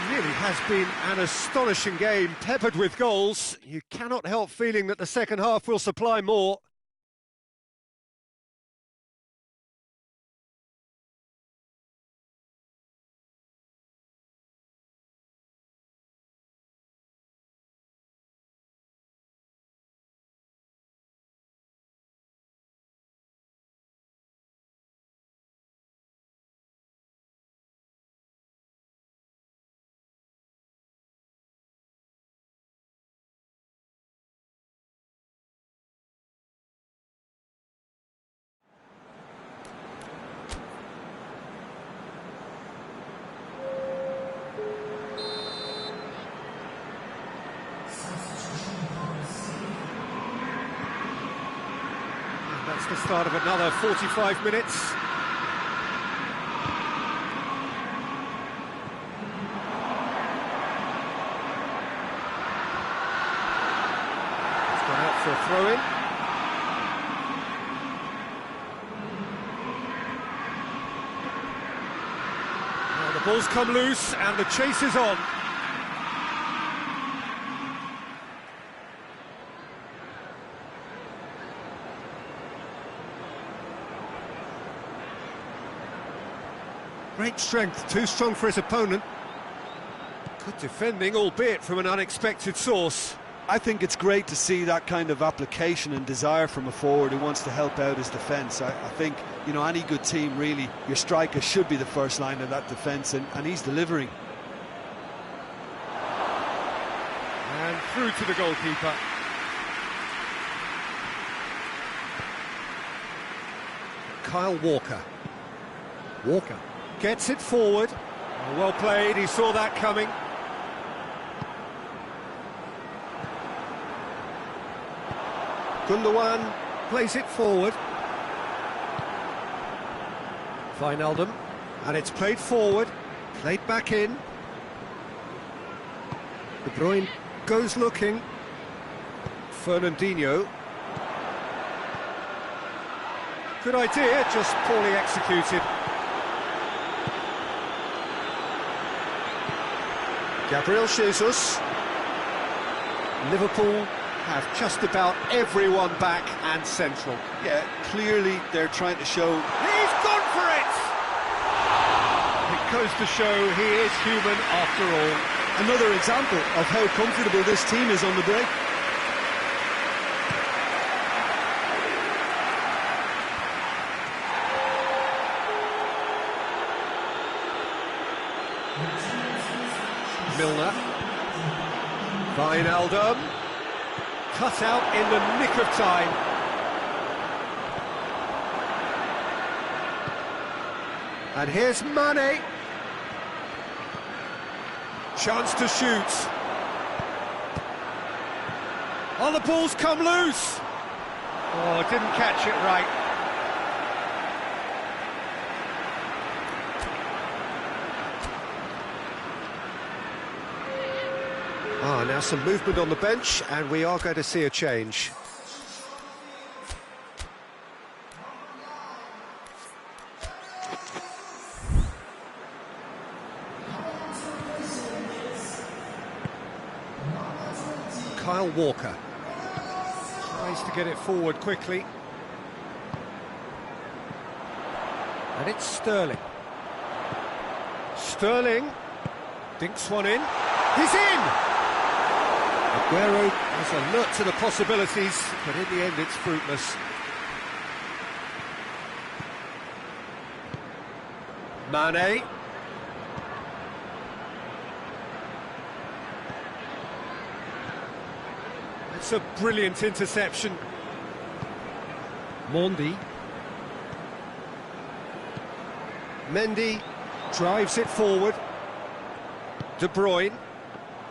Really has been an astonishing game, peppered with goals. You cannot help feeling that the second half will supply more. That's the start of another 45 minutes. It's gone out for a throw-in. Now the ball's come loose and the chase is on. Great strength, too strong for his opponent. Good defending, albeit from an unexpected source. I think it's great to see that kind of application and desire from a forward who wants to help out his defence. I think, you know, any good team, really, your striker should be the first line of that defence, and he's delivering. And through to the goalkeeper. Kyle Walker. Walker gets it forward. Oh, well played, he saw that coming. Gundogan plays it forward. Wijnaldum, and it's played forward, played back in. De Bruyne goes looking. Fernandinho. Good idea, just poorly executed. Gabriel Jesus. Liverpool have just about everyone back and central. Yeah, clearly they're trying to show... He's gone for it! It goes to show he is human after all. Another example of how comfortable this team is on the break. Milner. Wijnaldum. Cut out in the nick of time. And here's Mane. Chance to shoot. Oh, the ball's come loose. Oh, didn't catch it right. Now some movement on the bench, and we are going to see a change. Kyle Walker tries to get it forward quickly. And it's Sterling. Sterling dinks one in. He's in! Aguero is alert to the possibilities, but in the end it's fruitless. Mane. It's a brilliant interception. Mendy. Mendy drives it forward. De Bruyne.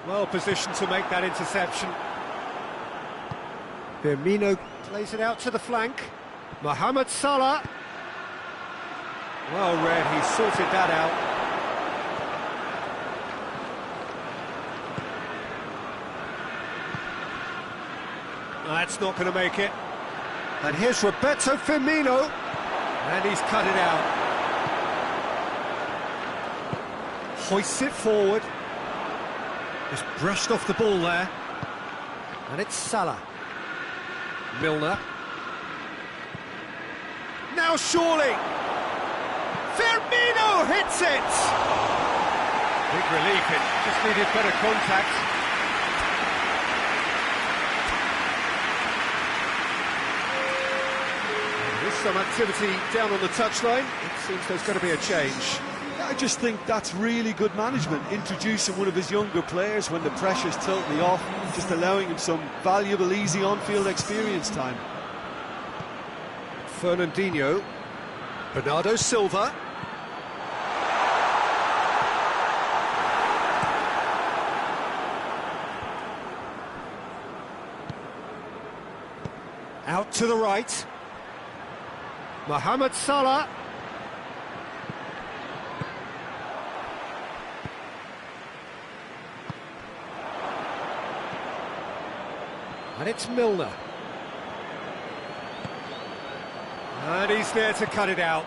Well positioned to make that interception. Firmino plays it out to the flank. Mohamed Salah. Well read, he sorted that out. That's not going to make it. And here's Roberto Firmino. And he's cut it out. Hoists it forward. Just brushed off the ball there. And it's Salah. Milner. Now surely. Firmino hits it! Big relief, it just needed better contact. There is some activity down on the touchline. It seems there's going to be a change. I just think that's really good management, introducing one of his younger players when the pressure's totally off, just allowing him some valuable, easy on-field experience time. Fernandinho, Bernardo Silva. Out to the right. Mohamed Salah. And it's Milner. And he's there to cut it out.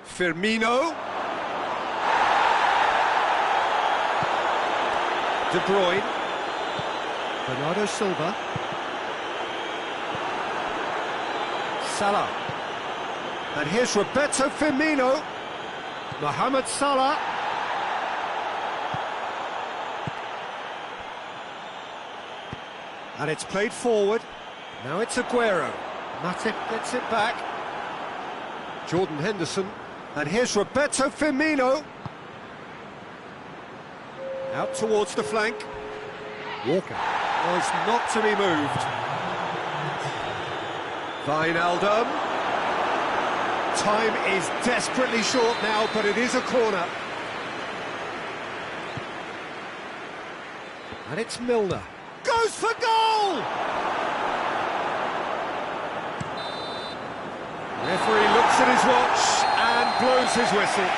Firmino. De Bruyne. Bernardo Silva. Salah. And here's Roberto Firmino. Mohamed Salah. And it's played forward. Now it's Aguero. Matip gets it back. Jordan Henderson. And here's Roberto Firmino. Out towards the flank. Walker was not to be moved. Wijnaldum. Time is desperately short now, but it is a corner. And it's Milner. Goes for goal! Referee looks at his watch and blows his whistle.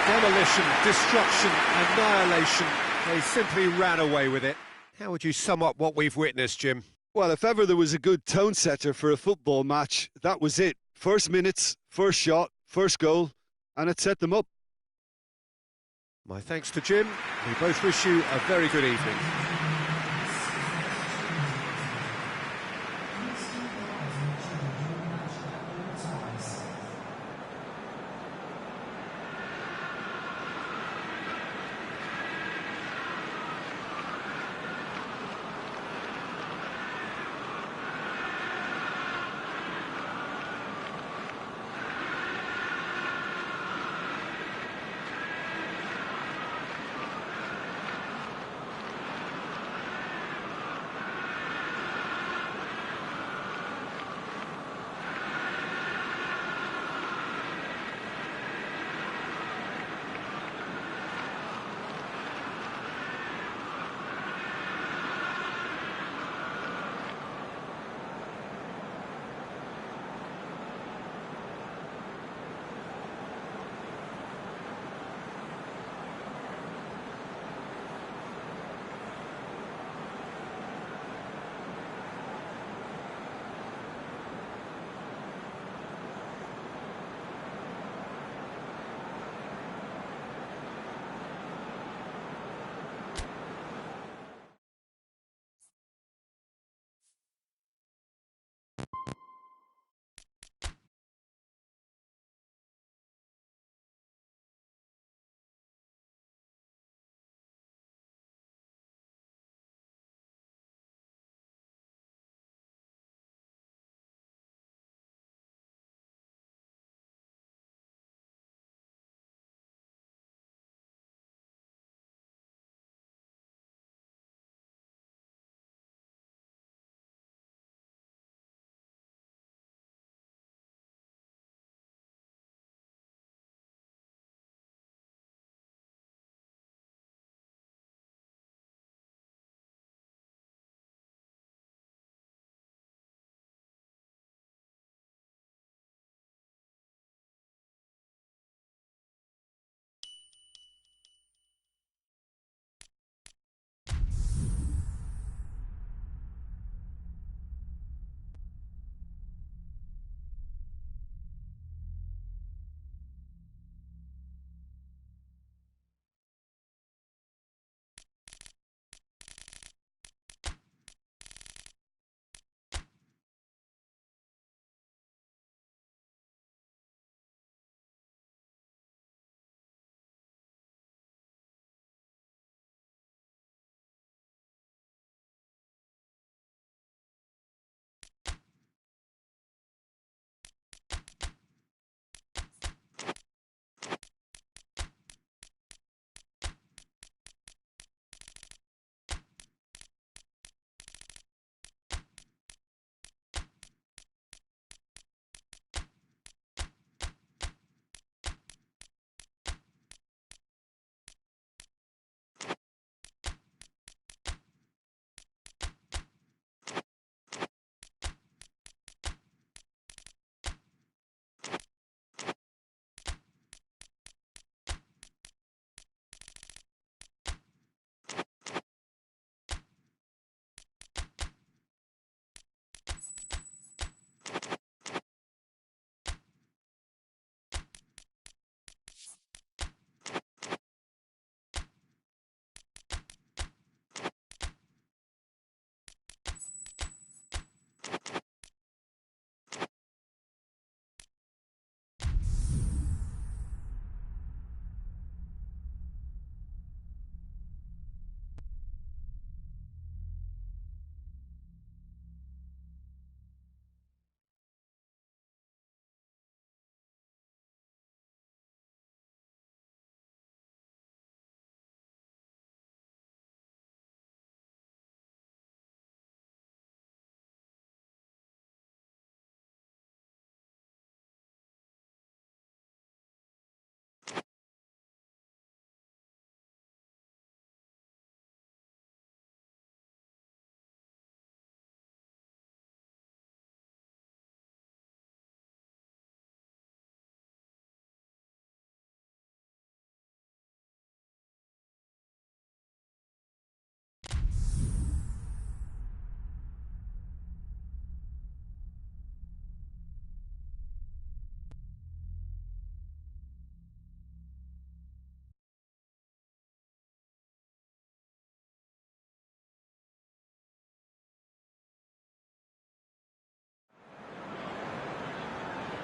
Demolition, destruction, annihilation. They simply ran away with it. How would you sum up what we've witnessed, Jim? Well, if ever there was a good tone setter for a football match, that was it. First minutes, first shot, first goal, and it set them up. My thanks to Jim. We both wish you a very good evening.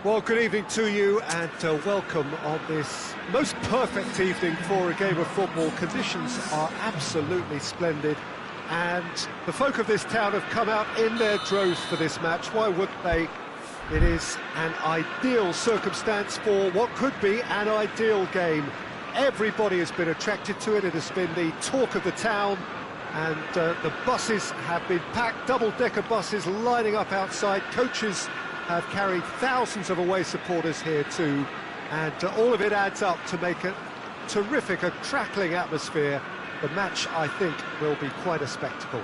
Well, good evening to you and welcome on this most perfect evening for a game of football. Conditions are absolutely splendid and the folk of this town have come out in their droves for this match. Why wouldn't they? It is an ideal circumstance for what could be an ideal game. Everybody has been attracted to it. It has been the talk of the town and the buses have been packed, double-decker buses lining up outside. Coaches have carried thousands of away supporters here too, and all of it adds up to make a terrific, a crackling atmosphere. The match, I think, will be quite a spectacle.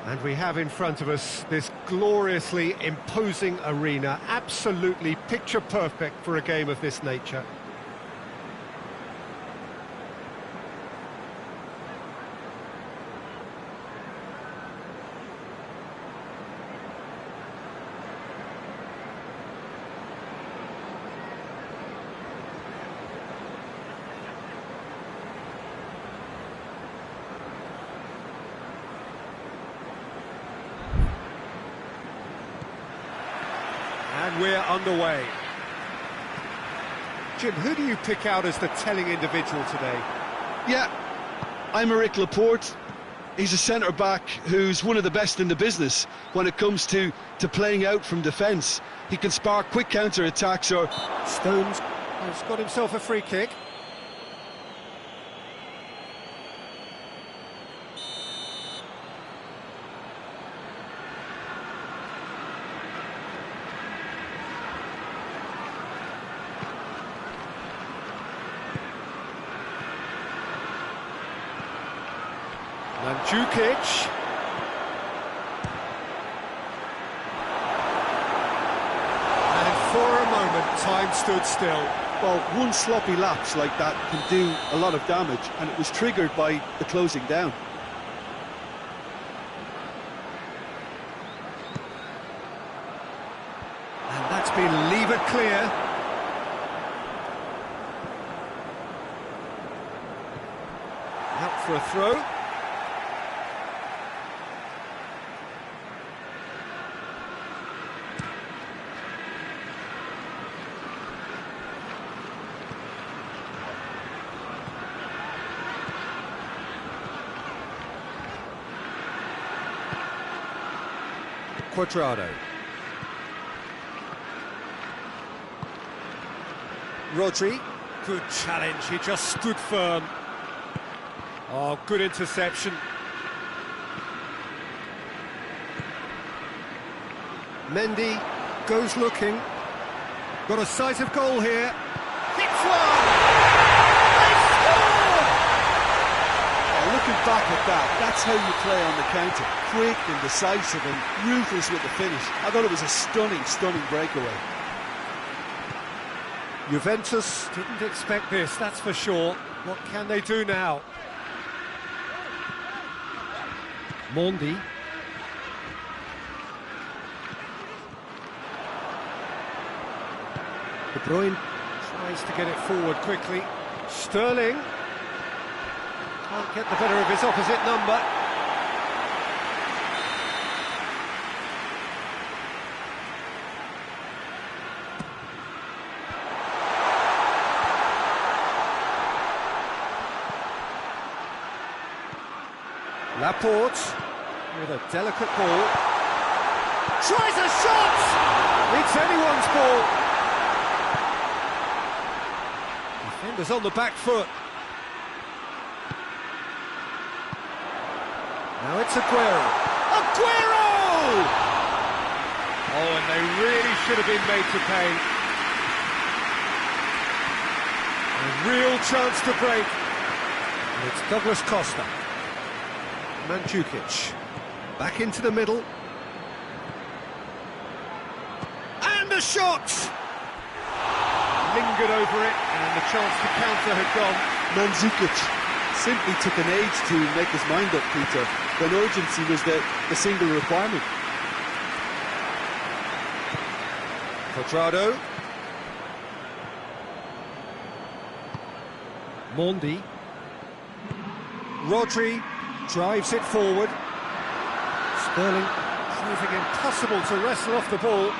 And we have in front of us this gloriously imposing arena, absolutely picture perfect for a game of this nature. And we're underway. Jim, who do you pick out as the telling individual today? Yeah, I'm Eric Laporte. He's a centre-back who's one of the best in the business when it comes to playing out from defence. He can spark quick counter-attacks or... Stones has got himself a free kick. Mandzukic. And for a moment, time stood still. Well, one sloppy lapse like that can do a lot of damage, and it was triggered by the closing down. And that's been levered clear. Out for a throw. Quadrado. Rodri, good challenge, he just stood firm. Oh, good interception. Mendy goes looking. Got a sight of goal here. Hits one! They score! Oh, looking back at that, that's how you play on the counter. Quick and decisive and ruthless with the finish. I thought it was a stunning, stunning breakaway. Juventus didn't expect this, that's for sure. What can they do now? Mondi. De Bruyne tries to get it forward quickly. Sterling can't get the better of his opposite number. Laporte with a delicate ball. Tries a shot! It's anyone's ball. Defenders on the back foot. Now it's Aguero. Aguero! Oh, and they really should have been made to pay. A real chance to break. And it's Douglas Costa. Mandzukic, back into the middle, and a shot! Lingered over it, and the chance to counter had gone. Mandzukic simply took an age to make his mind up, Peter, when urgency was the single requirement. Quadrado. Mondi. Rodri drives it forward. Sterling Proving impossible to wrestle off the ball.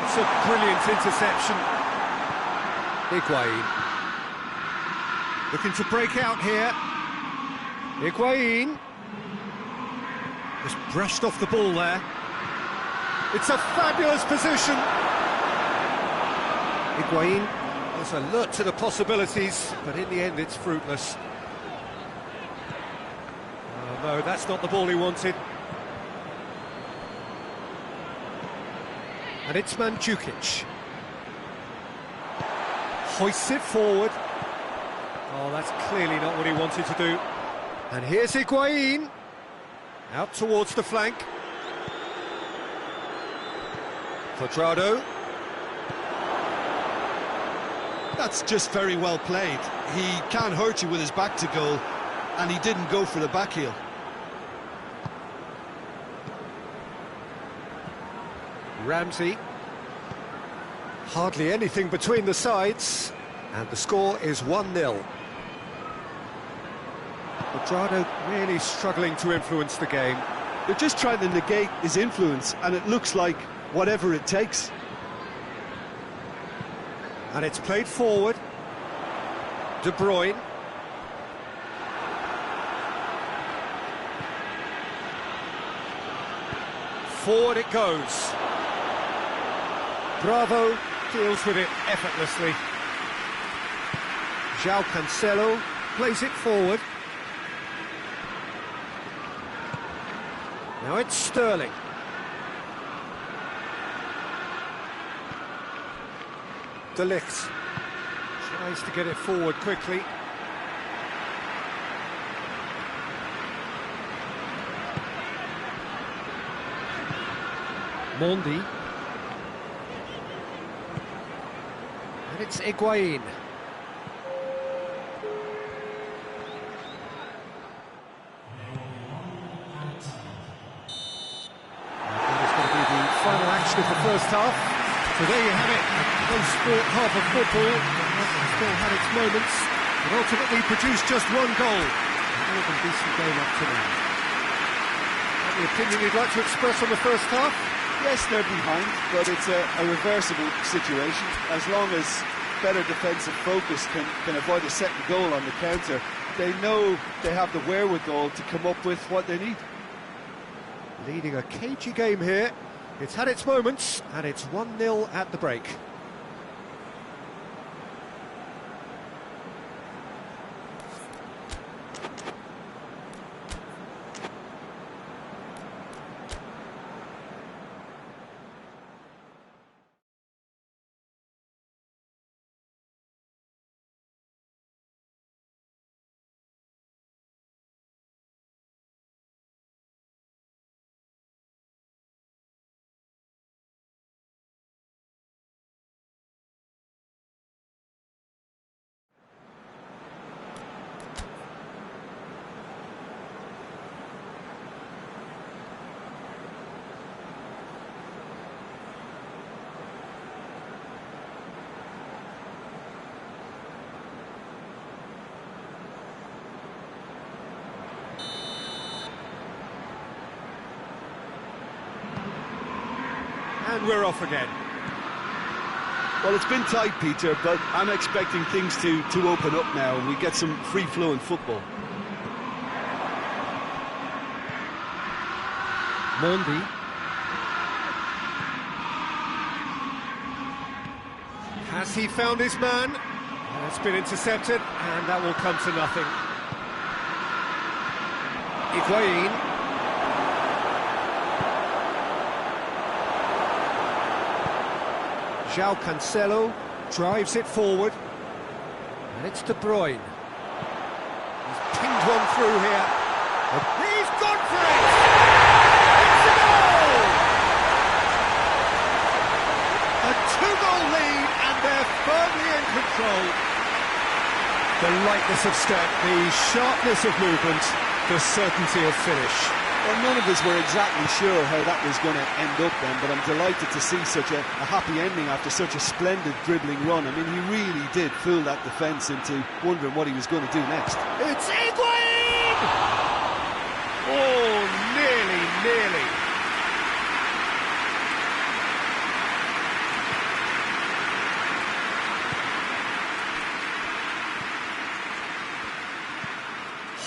It's a brilliant interception. Higuain. Looking to break out here. Higuain. Just brushed off the ball there. It's a fabulous position. Higuain is alert to the possibilities, but in the end it's fruitless. Oh no, that's not the ball he wanted. And it's Mandzukic. Hoists it forward. Oh, that's clearly not what he wanted to do. And here's Higuain. Out towards the flank. Quadrado. That's just very well played. He can't hurt you with his back to goal, and he didn't go for the back heel. Ramsey. Hardly anything between the sides, and the score is 1-0. Quadrado really struggling to influence the game. They're just trying to negate his influence, and it looks like whatever it takes. And it's played forward. De Bruyne. Forward it goes. Bravo deals with it effortlessly. João Cancelo plays it forward. Now it's Sterling. De Ligt tries to get it forward quickly. Mondi. And it's Higuain. Final action of the first half. So there you have it, a close sport half of football. It still had its moments, but ultimately produced just one goal. A more than decent game up to now. Any opinion you'd like to express on the first half? Yes, they're behind, but it's a reversible situation. As long as better defensive focus can avoid a second goal on the counter, they know they have the wherewithal to come up with what they need. Leading a cagey game here. It's had its moments, and it's 1-0 at the break. And we're off again. Well, it's been tight, Peter, but I'm expecting things to open up now and we get some free-flowing football. Mondi. Has he found his man? It's been intercepted, and that will come to nothing. Higuain. João Cancelo drives it forward, and it's De Bruyne. He's pinged one through here. He's gone for it! It's a goal! A two-goal lead, and they're firmly in control. The lightness of step, the sharpness of movement, the certainty of finish. Well, none of us were exactly sure how that was going to end up then, but I'm delighted to see such a happy ending after such a splendid dribbling run. I mean, he really did fool that defence into wondering what he was going to do next. It's Higuain! Oh, nearly.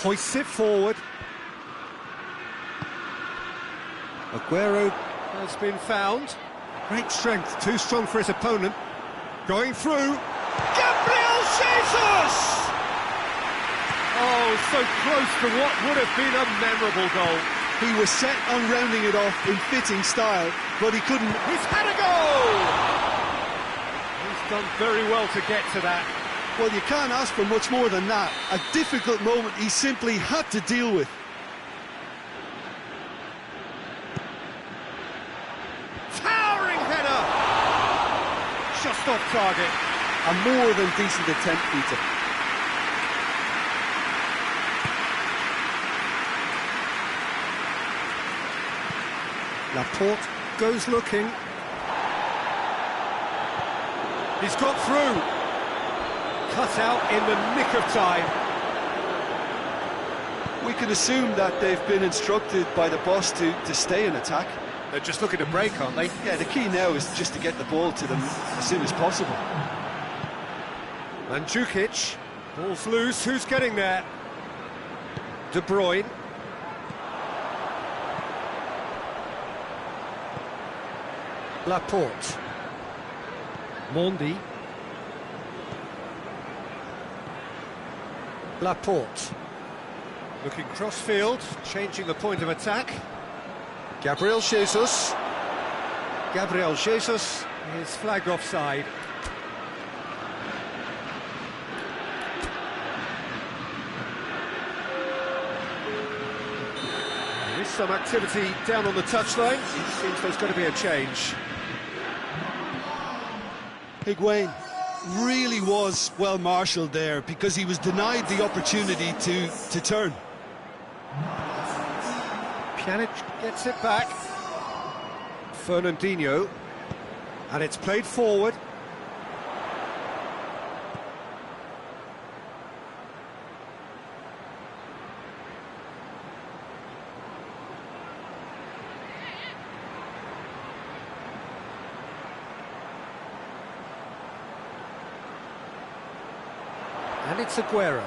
Hoists it forward. Aguero has been found. Great strength, too strong for his opponent. Going through. Gabriel Jesus! Oh, so close to what would have been a memorable goal. He was set on rounding it off in fitting style, but he couldn't. He's had a goal! He's done very well to get to that. Well, you can't ask for much more than that. A difficult moment he simply had to deal with. Towering header! Just off target. A more than decent attempt, Peter. Laporte goes looking. He's got through. Cut out in the nick of time. We can assume that they've been instructed by the boss to stay in attack. They're just looking to break, aren't they? Yeah, the key now is just to get the ball to them as soon as possible. Mandzukic, ball's loose, who's getting there? De Bruyne. Laporte. Mondi. Laporte. Looking cross-field, changing the point of attack. Gabriel Jesus. Gabriel Jesus is flagged offside. There is some activity down on the touchline. It seems there's going to be a change. Higuain really was well marshalled there because he was denied the opportunity to turn. Pjanic gets it back. Fernandinho. And it's played forward. And it's Aguero.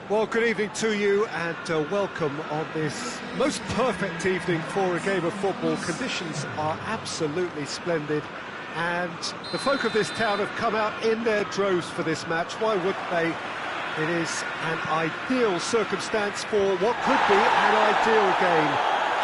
Well, good evening to you and welcome on this most perfect evening for a game of football. Conditions are absolutely splendid and the folk of this town have come out in their droves for this match. Why wouldn't they? It is an ideal circumstance for what could be an ideal game.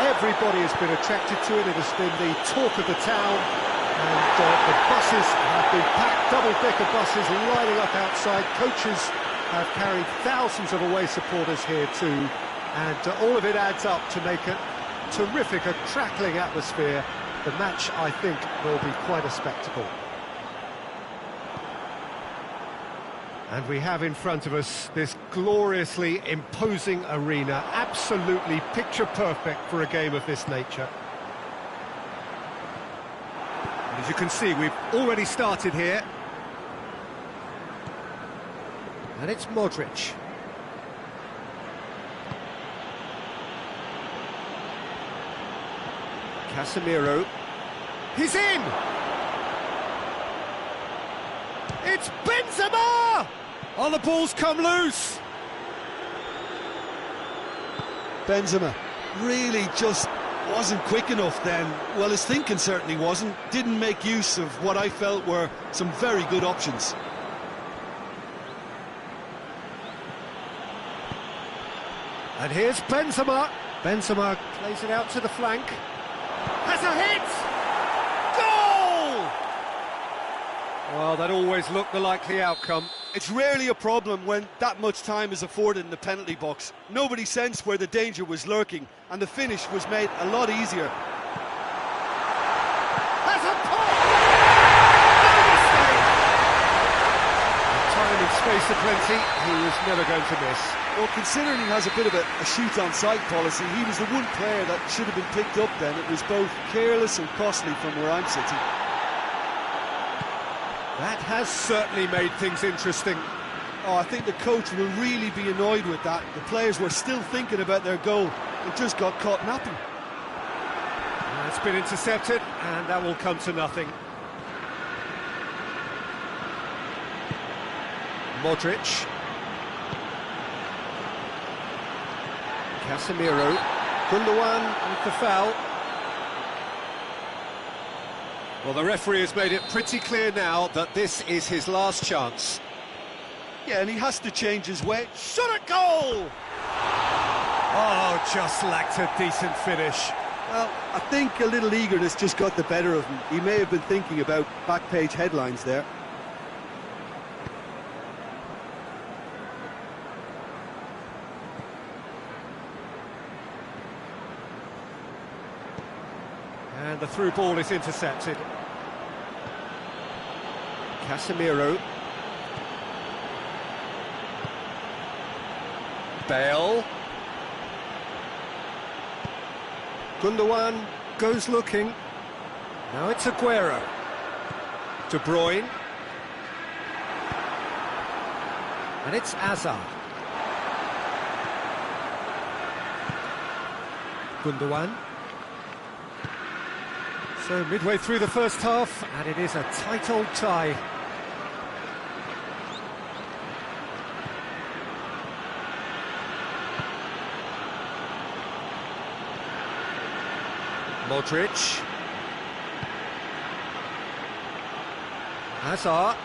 Everybody has been attracted to it. It has been the talk of the town and the buses have been packed, double-decker buses lining up outside. Coaches have carried thousands of away supporters here too, and all of it adds up to make a terrific, a crackling atmosphere. The match, I think, will be quite a spectacle. And we have in front of us this gloriously imposing arena, absolutely picture perfect for a game of this nature. And as you can see, we've already started here. And it's Modric. Casemiro. He's in! It's Benzema! Oh, the ball's come loose! Benzema really just wasn't quick enough then. Well, his thinking certainly wasn't. Didn't make use of what I felt were some very good options. And here's Benzema. Benzema plays it out to the flank. Has a hit! Goal! Well, that always looked the likely outcome. It's rarely a problem when that much time is afforded in the penalty box. Nobody sensed where the danger was lurking, and the finish was made a lot easier. Has a pop! No mistake! Time and space aplenty, he was never going to miss. Well, considering he has a bit of a shoot-on-sight policy, he was the one player that should have been picked up then. It was both careless and costly from where I'm sitting. That has certainly made things interesting. Oh, I think the coach will really be annoyed with that. The players were still thinking about their goal and just got caught napping. It's been intercepted, and that will come to nothing. Modric. Casemiro. Gundogan with the foul. Well, the referee has made it pretty clear now that this is his last chance. Yeah, and he has to change his way. Shot at goal! Oh, just lacked a decent finish. Well, I think a little eagerness just got the better of him. He may have been thinking about back-page headlines there. And the through ball is intercepted. Casemiro. Bale. Gundogan goes looking. Now it's Aguero. De Bruyne. And it's Hazard. Gundogan. So midway through the first half, and it is a tight old tie. Modric. Hazard.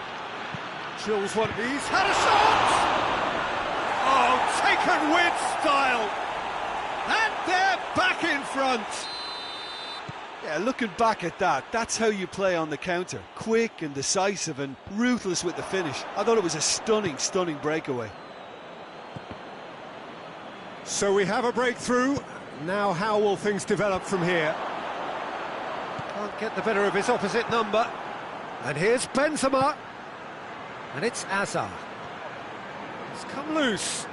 Drills one of these. Had a shot! Oh, taken with style! And they're back in front! Yeah, looking back at that, that's how you play on the counter. Quick and decisive and ruthless with the finish. I thought it was a stunning, stunning breakaway. So we have a breakthrough. Now how will things develop from here? Can't get the better of his opposite number. And here's Benzema. And it's Hazard. It's come loose.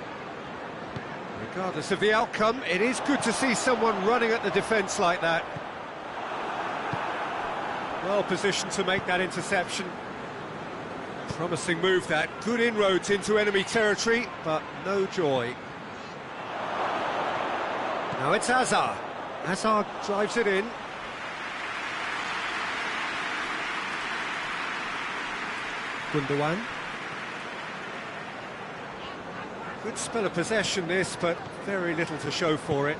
Regardless of the outcome, it is good to see someone running at the defence like that. Well positioned to make that interception. Promising move that. Good inroads into enemy territory, but no joy. Now it's Hazard. Hazard drives it in. Gundogan. Good spell of possession this, but very little to show for it.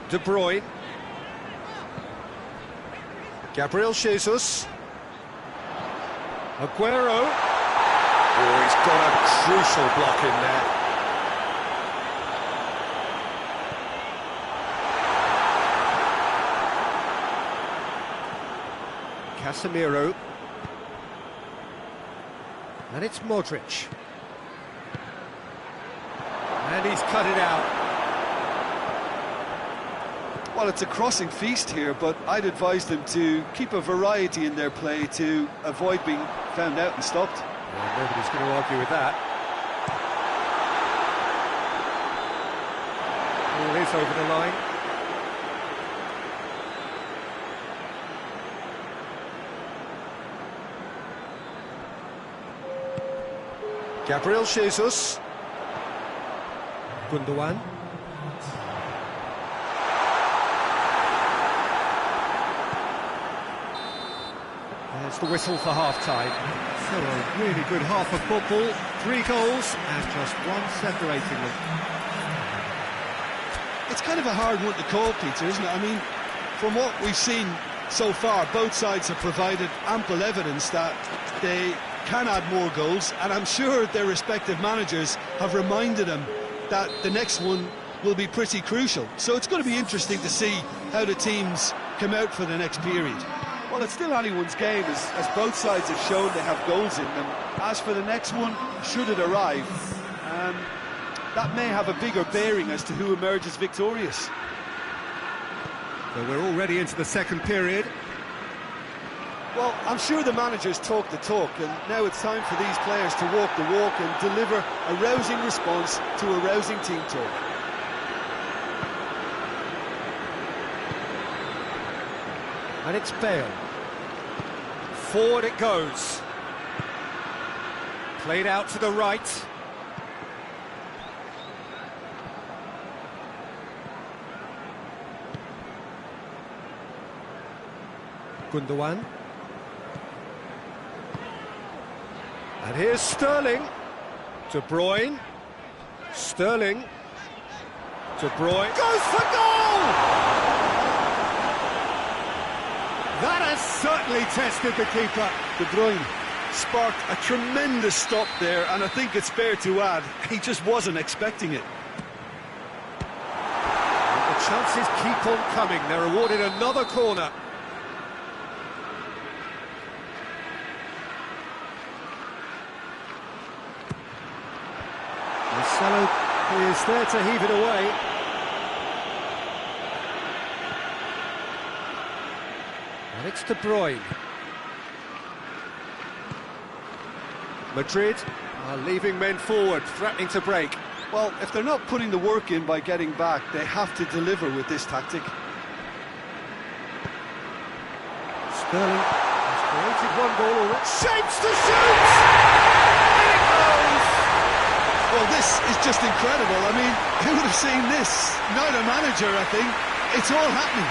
De Bruyne. Gabriel Jesus. Aguero. Oh, he's got a crucial block in there. Casemiro. And it's Modric. And he's cut it out. Well, it's a crossing feast here, but I'd advise them to keep a variety in their play to avoid being found out and stopped. Well, nobody's going to argue with that. Ball is over the line. Gabriel Jesus. Gundogan. There's the whistle for half-time. So a really good half of football. 3 goals and just one separating them. It's kind of a hard one to call, Peter, isn't it? I mean, from what we've seen so far, both sides have provided ample evidence that they can add more goals, and I'm sure their respective managers have reminded them that the next one will be pretty crucial. So it's going to be interesting to see how the teams come out for the next period. Well, it's still anyone's game, as both sides have shown they have goals in them. As for the next one, should it arrive, that may have a bigger bearing as to who emerges victorious. So we're already into the second period. Well, I'm sure the managers talk the talk, and now it's time for these players to walk the walk and deliver a rousing response to a rousing team talk. And it's Bale. Forward it goes. Played out to the right. Gundogan. And here's Sterling. De Bruyne. Sterling. De Bruyne. Goes for goal! That has certainly tested the keeper. De Bruyne sparked a tremendous stop there, and I think it's fair to add, he just wasn't expecting it. And the chances keep on coming. They're awarded another corner. Marcelo is there to heave it away. And it's De Bruyne. Madrid are leaving men forward, threatening to break. Well, if they're not putting the work in by getting back, they have to deliver with this tactic. Sterling has created one goal already. Shapes to shoot! In it goes! Well, this is just incredible. I mean, who would have seen this? Neither manager, I think. It's all happening.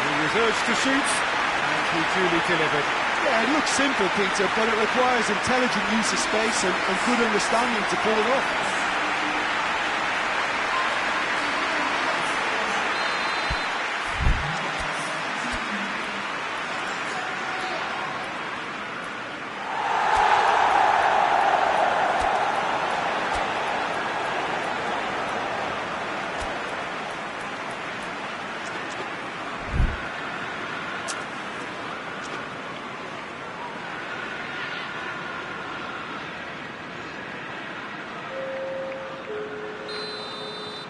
He was urged to shoot, and he duly delivered. Yeah, it looks simple, Peter, but it requires intelligent use of space and good understanding to pull it off.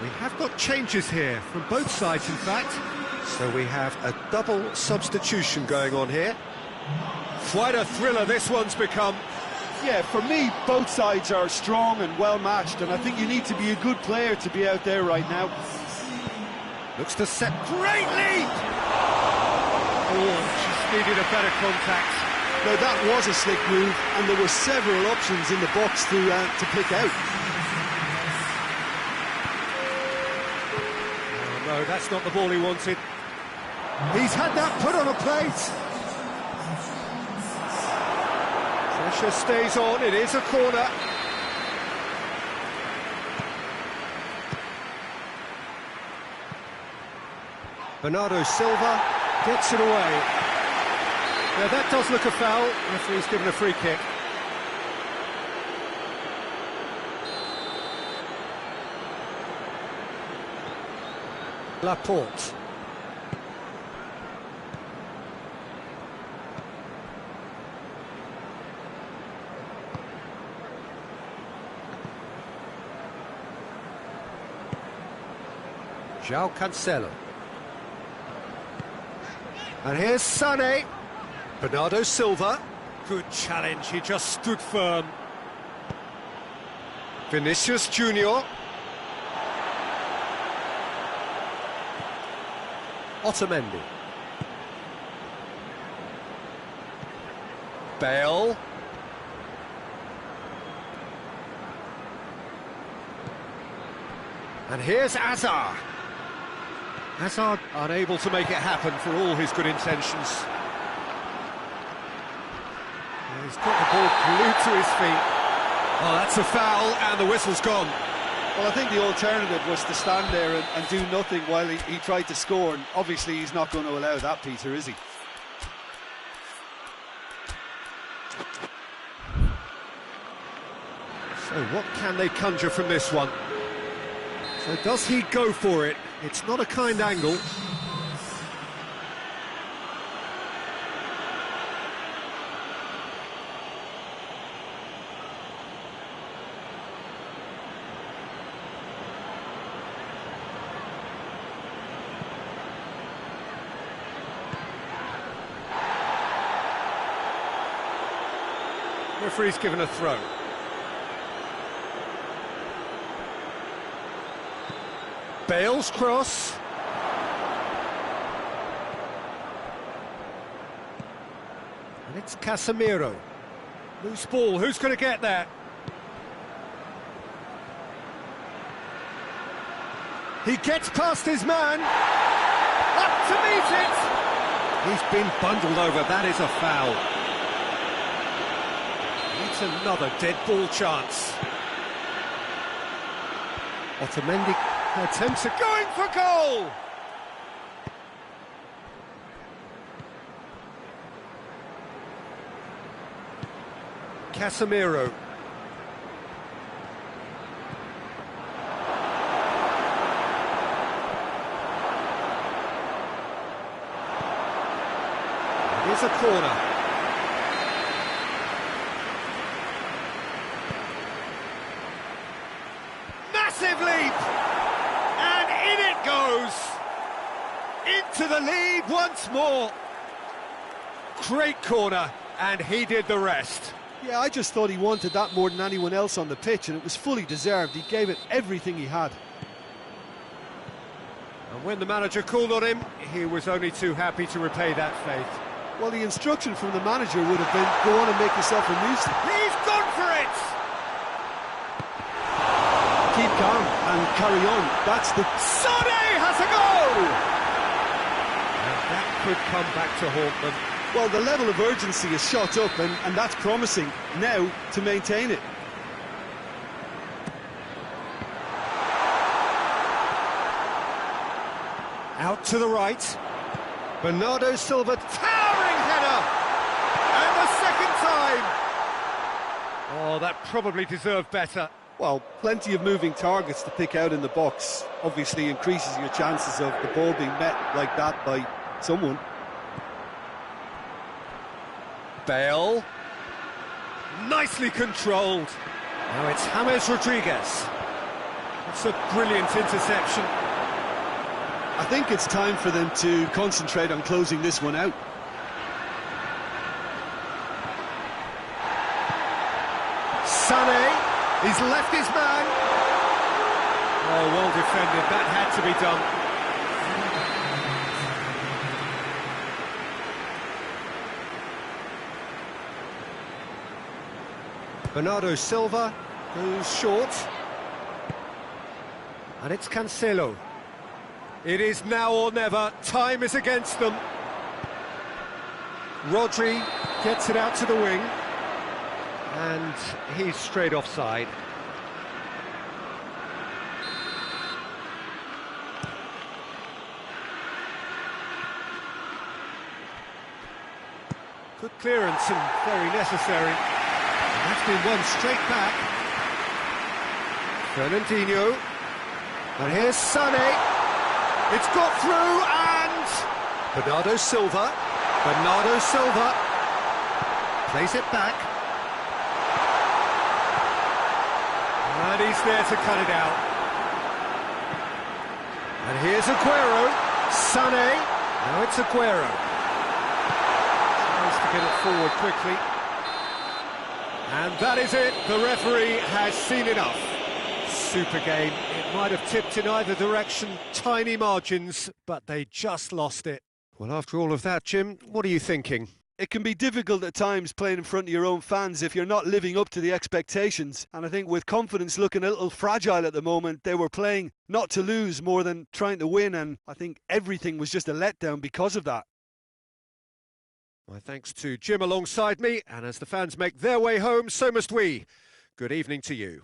We have got changes here from both sides, in fact. So we have a double substitution going on here. Quite a thriller this one's become. Yeah, for me, both sides are strong and well matched, and I think you need to be a good player to be out there right now. Looks to set great lead. Oh, just needed a better contact. Now, that was a slick move, and there were several options in the box to pick out. No, that's not the ball he wanted. He's had that put on a plate. Pressure stays on, it is a corner. Bernardo Silva gets it away. Now that does look a foul. Referee's given a free kick. Laporte. João Cancelo. And here's Sané. Bernardo Silva. Good challenge, he just stood firm. Vinicius Junior. Otamendi. Bale. And here's Hazard. Hazard unable to make it happen for all his good intentions. He's got the ball glued to his feet. Oh, that's a foul, and the whistle's gone. Well, I think the alternative was to stand there and do nothing while he tried to score, and obviously he's not going to allow that, Peter, is he? So what can they conjure from this one? So does he go for it? It's not a kind angle. Referee's given a throw. Bale's cross. And it's Casemiro. Loose ball, who's going to get that? He gets past his man. Up to meet it. He's been bundled over, that is a foul. It's another dead ball chance. Otamendi attempts at going for goal! Casemiro. It is a corner. Massive leap! And in it goes! Into the lead once more! Great corner, and he did the rest. Yeah, I just thought he wanted that more than anyone else on the pitch, and it was fully deserved. He gave it everything he had. And when the manager called on him, he was only too happy to repay that faith. Well, the instruction from the manager would have been, go on and make yourself a nuisance. He's gone for it! Keep calm and carry on. That's the... Sané has a goal! And that could come back to haunt them. Well, the level of urgency is shot up, and that's promising now to maintain it. Out to the right. Bernardo Silva, towering header! And the second time! Oh, that probably deserved better. Well, plenty of moving targets to pick out in the box. Obviously increases your chances of the ball being met like that by someone. Bale. Nicely controlled. Now it's James Rodriguez. It's a brilliant interception. I think it's time for them to concentrate on closing this one out. Sané, he's left his man. Oh, well defended, that had to be done. Bernardo Silva goes short. And it's Cancelo. It is now or never. Time is against them. Rodri gets it out to the wing. And he's straight offside. Good clearance and very necessary. And that's been won straight back. Fernandinho. And here's Sané. It's got through and... Bernardo Silva. Bernardo Silva. Plays it back. And he's there to cut it out. And here's Aguero. Sané. Now it's Aguero. Tries to get it forward quickly. And that is it. The referee has seen enough. Super game. It might have tipped in either direction. Tiny margins, but they just lost it. Well, after all of that, Jim, what are you thinking? It can be difficult at times playing in front of your own fans if you're not living up to the expectations. And I think with confidence looking a little fragile at the moment, they were playing not to lose more than trying to win. And I think everything was just a letdown because of that. My thanks to Jim alongside me. And as the fans make their way home, so must we. Good evening to you.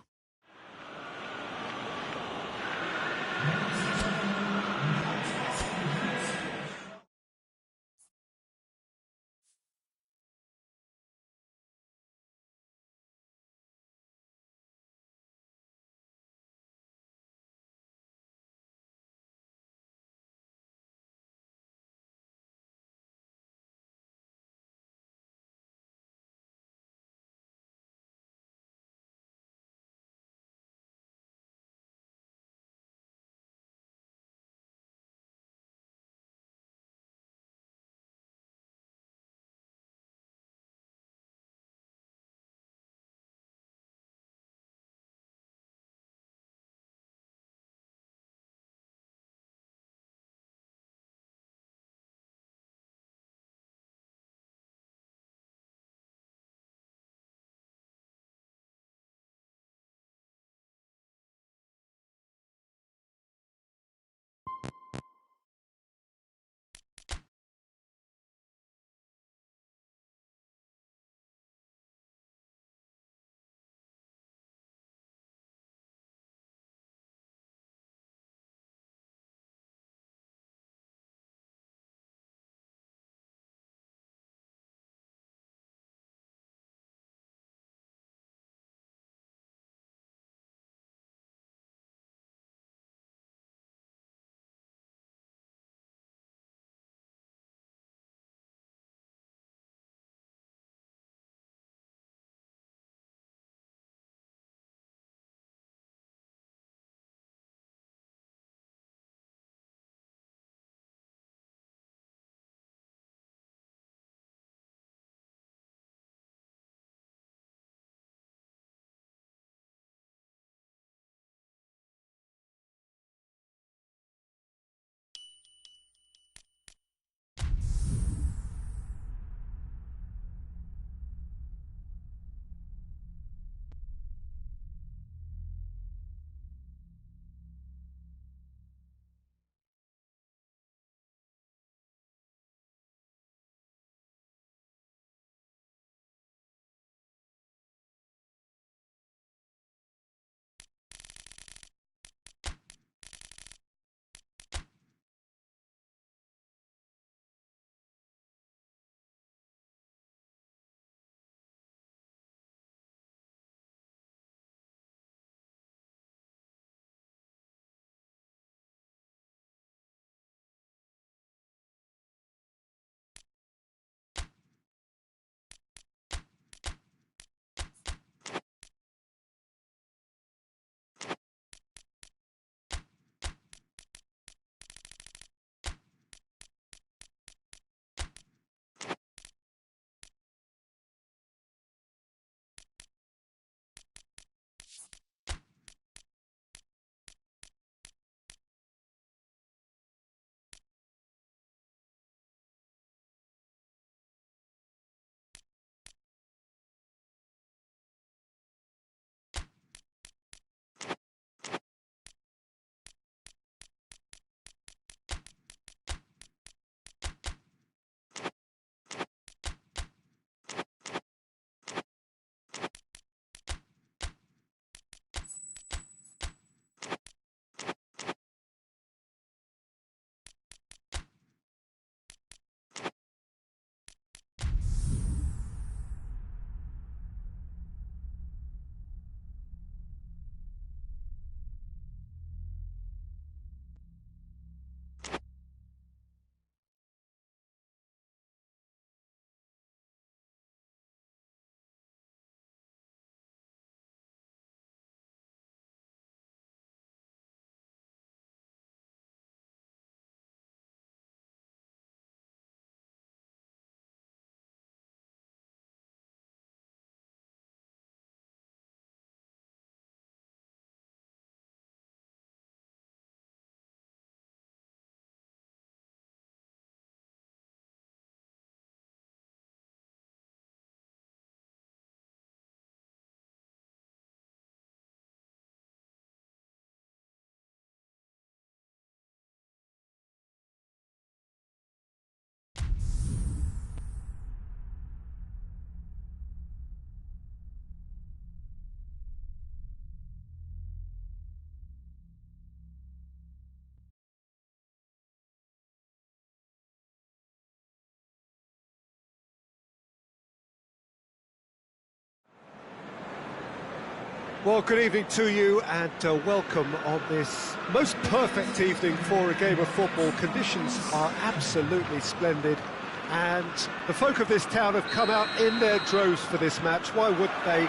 Well, good evening to you and welcome on this most perfect evening for a game of football. Conditions are absolutely splendid and the folk of this town have come out in their droves for this match. Why wouldn't they?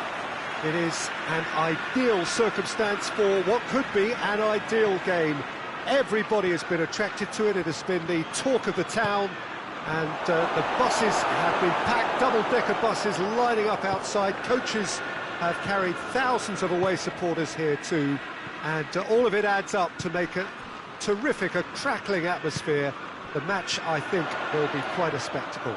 It is an ideal circumstance for what could be an ideal game. Everybody has been attracted to it. It has been the talk of the town and the buses have been packed, double-decker buses lining up outside. Coaches have carried thousands of away supporters here too, and all of it adds up to make a terrific, a crackling atmosphere. The match, I think, will be quite a spectacle.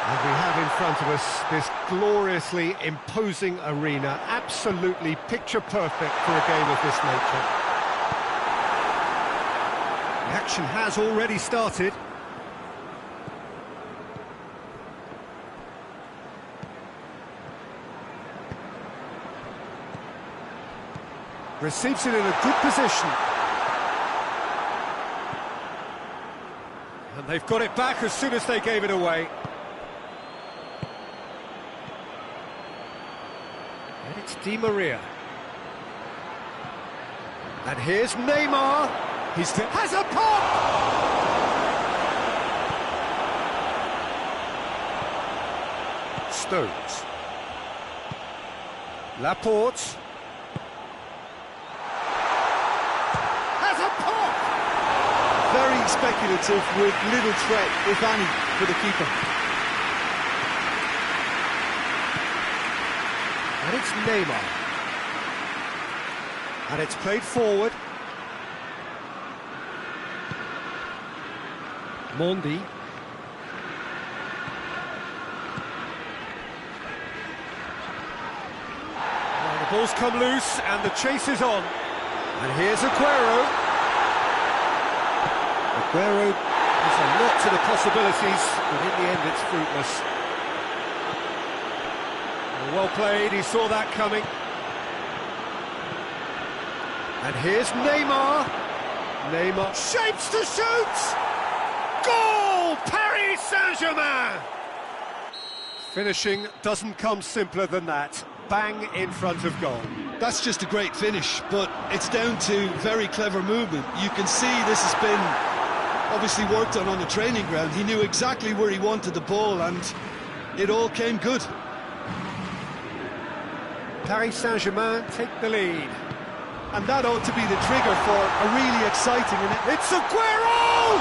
And we have in front of us this gloriously imposing arena, absolutely picture perfect for a game of this nature. The action has already started. Receives it in a good position. And they've got it back as soon as they gave it away. And it's Di Maria. And here's Neymar. Has a pop! Stones. Laporte. Very speculative with little threat, if any, for the keeper. And it's Neymar. And it's played forward. Mondi. Well, the ball's come loose and the chase is on. And here's Aguero. Aguero has a lot to the possibilities, but in the end it's fruitless. Well played, he saw that coming. And here's Neymar. Neymar shapes to shoot! Goal! Paris Saint-Germain! Finishing doesn't come simpler than that. Bang in front of goal. That's just a great finish, but it's down to very clever movement. You can see this has been obviously worked on the training ground. He knew exactly where he wanted the ball and it all came good. Paris Saint-Germain take the lead. And that ought to be the trigger for a really exciting... It's Aguero!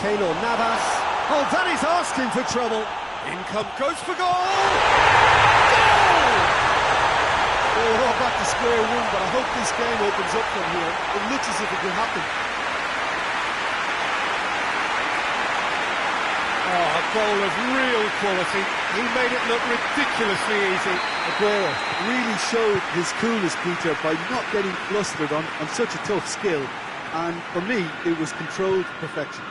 Keylor Navas. Oh, that is asking for trouble. Income goes for goal! Goal! We're all back to square one, but I hope this game opens up from here. It looks as if it will happen. Oh, a goal of real quality. He made it look ridiculously easy. Aguero really showed his coolness, Peter, by not getting flustered on such a tough skill. And for me, it was controlled perfection.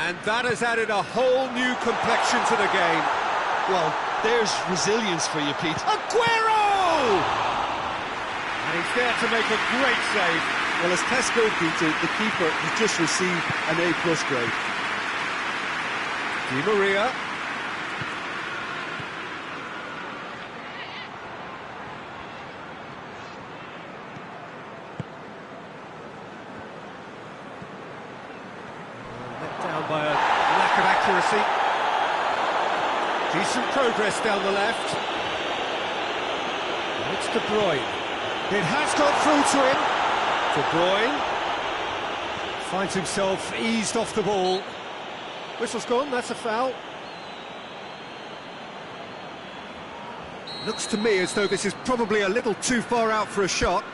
And that has added a whole new complexion to the game. Well, there's resilience for you, Pete. Aguero! And he's there to make a great save. Well, as tests go, Peter, the keeper has just received an A+ grade. Di Maria. Let down by a lack of accuracy. Decent progress down the left. And it's De Bruyne. It has got through to him. De Bruyne finds himself eased off the ball. Whistle's gone, that's a foul. Looks to me as though this is probably a little too far out for a shot.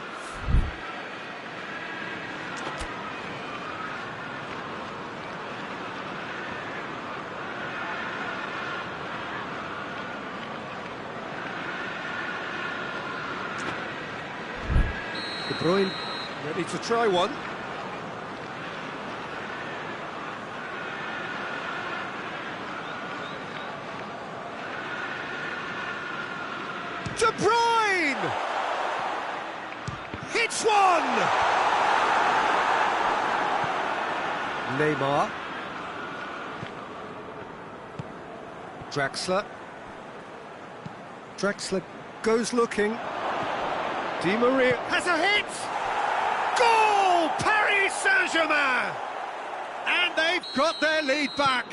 De Bruyne ready to try one. De Bruyne! Hits one! Neymar. Draxler. Draxler goes looking. Di Maria has a hit! Goal! Paris Saint-Germain! And they've got their lead back.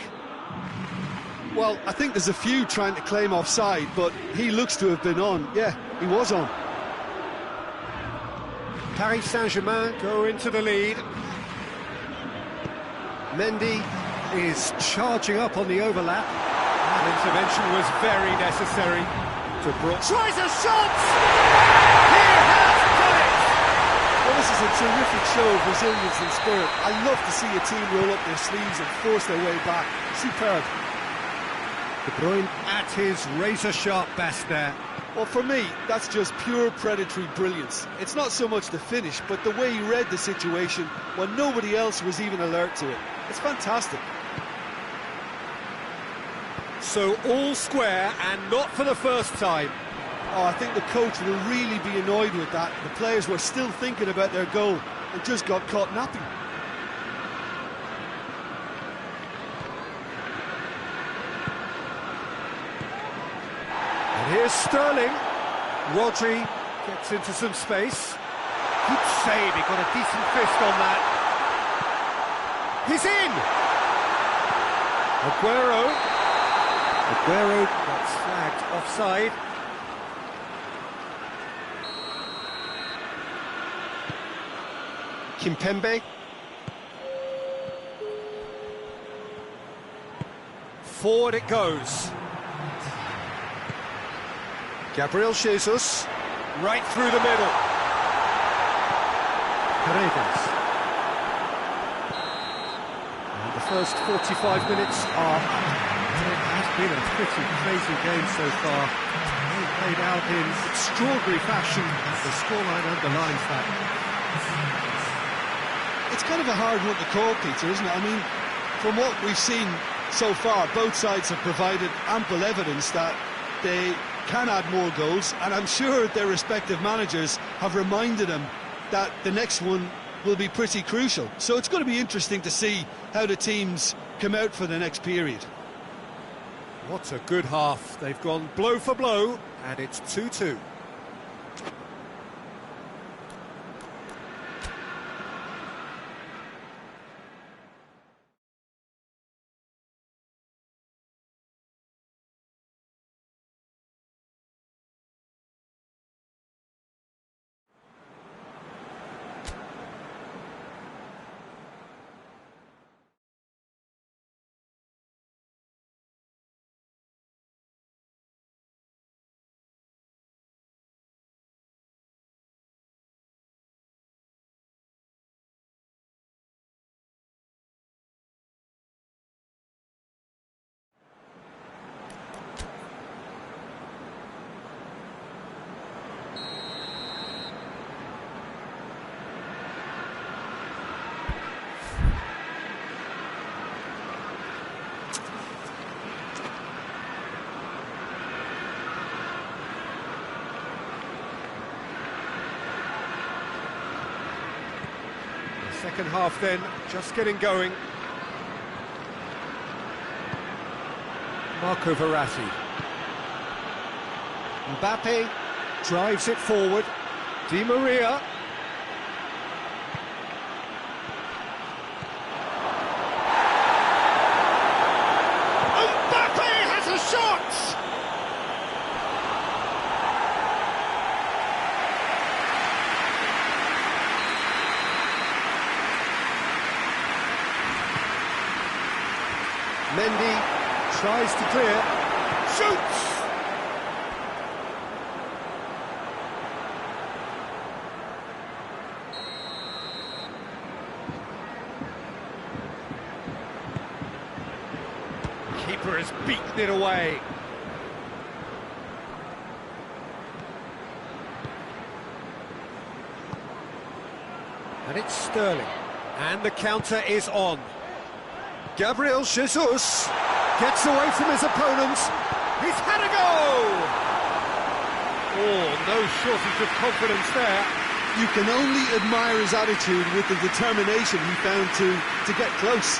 Well, I think there's a few trying to claim offside, but he looks to have been on. Yeah, he was on. Paris Saint-Germain go into the lead. Mendy is charging up on the overlap. That intervention was very necessary. De Bruyne tries a shot! He has done it! Well, this is a terrific show of resilience and spirit. I love to see a team roll up their sleeves and force their way back. Superb. De Bruyne at his razor-sharp best there. Well, for me, that's just pure predatory brilliance. It's not so much the finish, but the way he read the situation when nobody else was even alert to it. It's fantastic. So all square, and not for the first time. Oh, I think the coach will really be annoyed with that. The players were still thinking about their goal and just got caught napping. And here's Sterling. Rodri gets into some space. Good save, he got a decent fist on that. He's in! Aguero gets flagged offside. Kimpembe. Forward it goes. Gabriel Jesus, right through the middle. Paredes. And the first 45 minutes are up. It has been a pretty crazy game so far. They played out in extraordinary fashion. The scoreline underlines that. It's kind of a hard one to call, Peter, isn't it? I mean, from what we've seen so far, both sides have provided ample evidence that they can add more goals, and I'm sure their respective managers have reminded them that the next one will be pretty crucial. So it's going to be interesting to see how the teams come out for the next period. What a good half. They've gone blow for blow, and it's 2-2. Second half then, just getting going. Marco Verratti. Mbappe drives it forward. Di Maria. Mbappe has a shot! Mendy tries to clear, shoots! Keeper has beaten it away. And it's Sterling, and the counter is on. Gabriel Jesus gets away from his opponents. He's had a go! Oh, no shortage of confidence there. You can only admire his attitude with the determination he found to get close.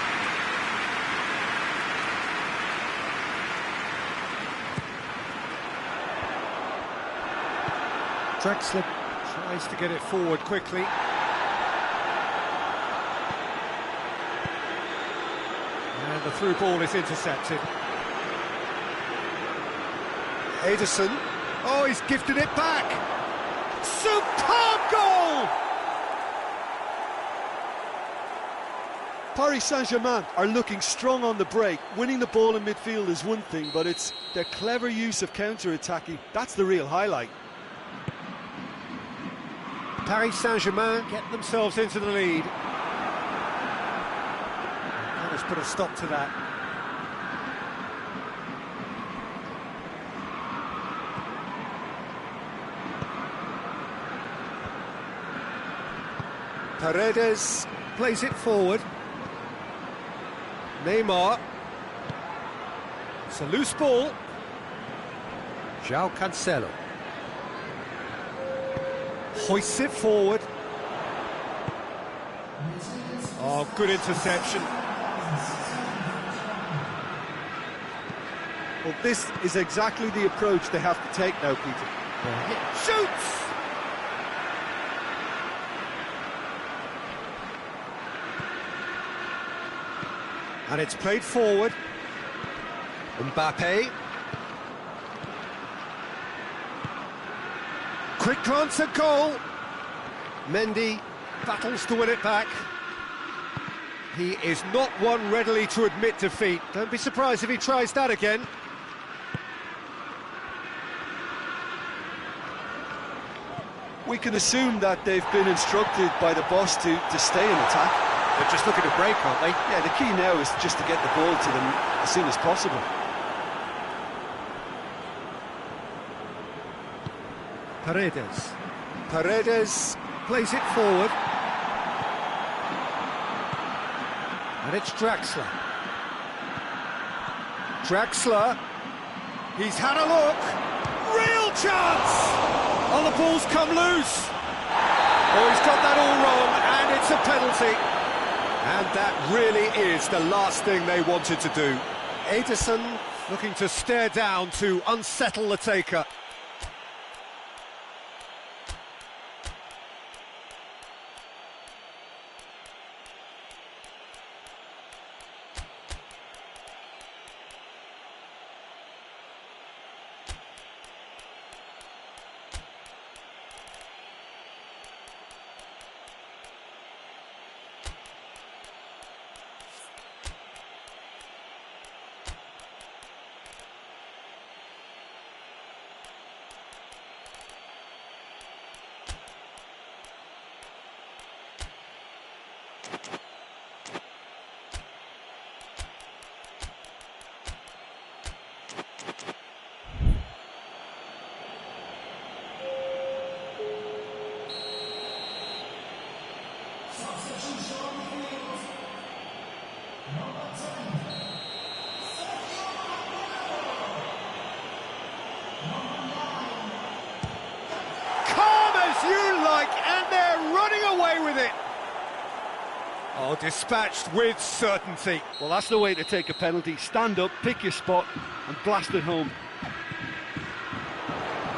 Drexler tries to get it forward quickly. And the through ball is intercepted. Ederson. Oh, he's gifted it back. Superb goal! Paris Saint-Germain are looking strong on the break. Winning the ball in midfield is one thing, but it's their clever use of counter-attacking. That's the real highlight. Paris Saint-Germain get themselves into the lead. That has put a stop to that. Paredes plays it forward. Neymar. It's a loose ball. João Cancelo. Hoists it forward. Oh, good interception. Well, this is exactly the approach they have to take now, Peter. Shoots! And it's played forward. Mbappe. Quick glance at goal. Mendy battles to win it back. He is not one readily to admit defeat. Don't be surprised if he tries that again. We can assume that they've been instructed by the boss to stay in attack. They're just looking to break, aren't they? Yeah, the key now is just to get the ball to them as soon as possible. Paredes. Paredes plays it forward. And it's Draxler. Draxler. He's had a look. Real chance! Oh, the ball's come loose. Oh, he's got that all wrong, and it's a penalty. And that really is the last thing they wanted to do. Ederson looking to stare down to unsettle the taker. And they're running away with it. Oh, dispatched with certainty. Well, that's the way to take a penalty. Stand up, pick your spot, and blast it home.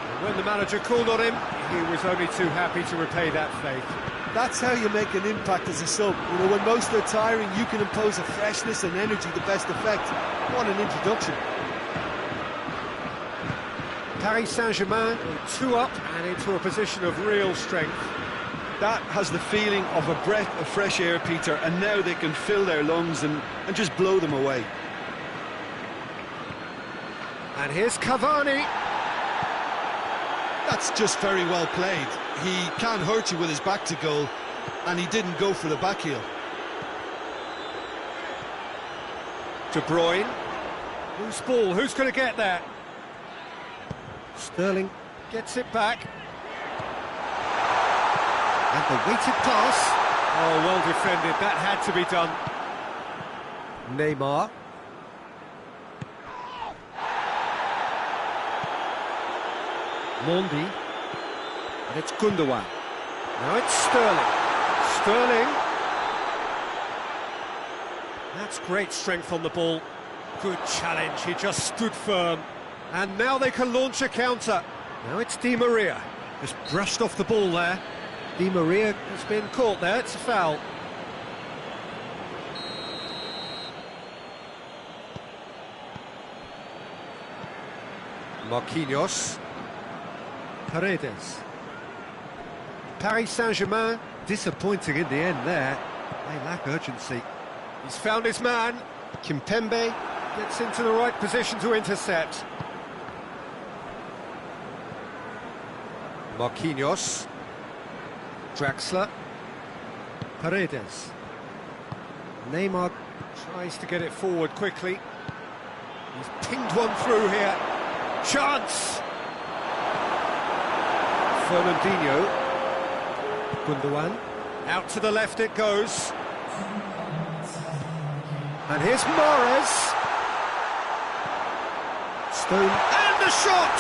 And when the manager called on him, he was only too happy to repay that faith. That's how you make an impact as a sub. You know, when most are tiring, you can impose a freshness and energy the best effect. What an introduction. Paris Saint-Germain, 2 up and into a position of real strength. That has the feeling of a breath of fresh air, Peter, and now they can fill their lungs and just blow them away. And here's Cavani. That's just very well played. He can't hurt you with his back to goal, and he didn't go for the back heel. De Bruyne. Loose ball, who's going to get that? Sterling gets it back. And the weighted pass. Oh, well defended, that had to be done. Neymar. Mondi. And it's Gundogan. Now it's Sterling. Sterling. That's great strength on the ball. Good challenge, he just stood firm. And now they can launch a counter. Now it's Di Maria. Just brushed off the ball there. Di Maria has been caught there, it's a foul. Marquinhos. Paredes. Paris Saint-Germain, disappointing in the end there. They lack urgency. He's found his man. Kimpembe gets into the right position to intercept. Marquinhos. Draxler. Paredes. Neymar tries to get it forward quickly. He's pinged one through here. Chance! Fernandinho. Gundogan. Out to the left it goes. And here's Mahrez. Stone. And the shot!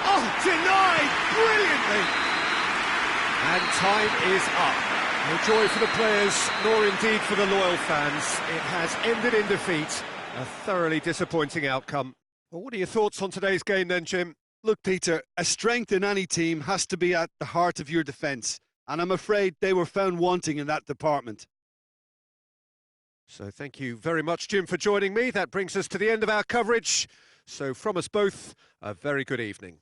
Oh, denied brilliantly! And time is up. No joy for the players, nor indeed for the loyal fans. It has ended in defeat. A thoroughly disappointing outcome. Well, what are your thoughts on today's game then, Jim? Look, Peter, a strength in any team has to be at the heart of your defence, and I'm afraid they were found wanting in that department. So thank you very much, Jim, for joining me. That brings us to the end of our coverage. So from us both, a very good evening.